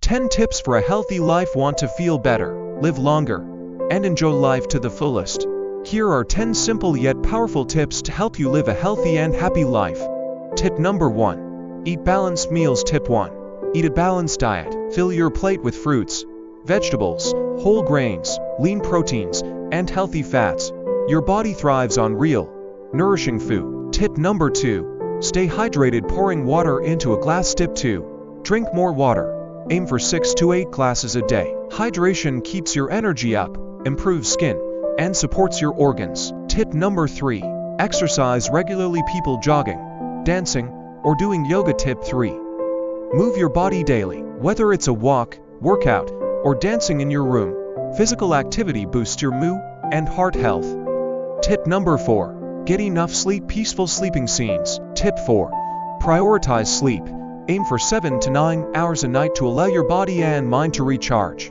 10 tips for a healthy life. Want to feel better, live longer, and enjoy life to the fullest? Here are 10 simple yet powerful tips to help you live a healthy and happy life. Tip number 1. Eat balanced meals. Tip 1. Eat a balanced diet. Fill your plate with fruits, vegetables, whole grains, lean proteins, and healthy fats. Your body thrives on real, nourishing food. Tip number 2. Stay hydrated. Pouring water into a glass. Tip 2. Drink more water. Aim for 6 to 8 glasses a day. Hydration keeps your energy up, improves skin, and supports your organs. Tip number 3. Exercise regularly. People jogging, dancing, or doing yoga. Tip 3. Move your body daily. Whether it's a walk, workout, or dancing in your room, physical activity boosts your mood and heart health. Tip number 4. Get enough sleep. Peaceful sleeping scenes. Tip 4. Prioritize sleep. Aim for 7 to 9 hours a night to allow your body and mind to recharge.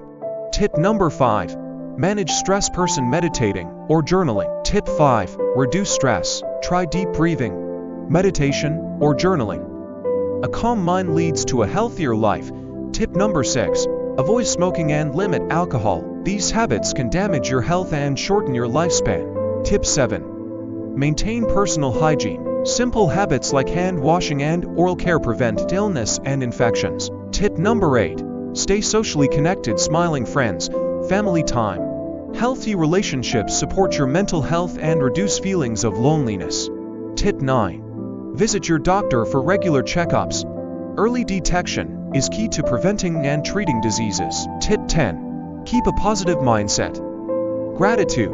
Tip number 5. Manage stress. Person meditating or journaling. Tip 5. Reduce stress. Try deep breathing, meditation, or journaling. A calm mind leads to a healthier life. Tip number 6. Avoid smoking and limit alcohol. These habits can damage your health and shorten your lifespan. Tip 7. Maintain personal hygiene. Simple habits like hand washing and oral care prevent illness and infections. Tip number 8. Stay socially connected. Smiling friends, family time. Healthy relationships support your mental health and reduce feelings of loneliness. Tip 9. Visit your doctor for regular checkups. Early detection is key to preventing and treating diseases. Tip 10. Keep a positive mindset. Gratitude,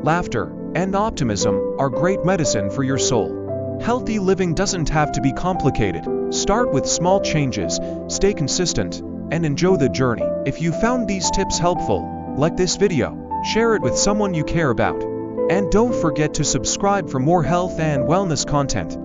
laughter, and optimism are great medicine for your soul. Healthy living doesn't have to be complicated. Start with small changes, stay consistent, and enjoy the journey. If you found these tips helpful, like this video, share it with someone you care about. And don't forget to subscribe for more health and wellness content.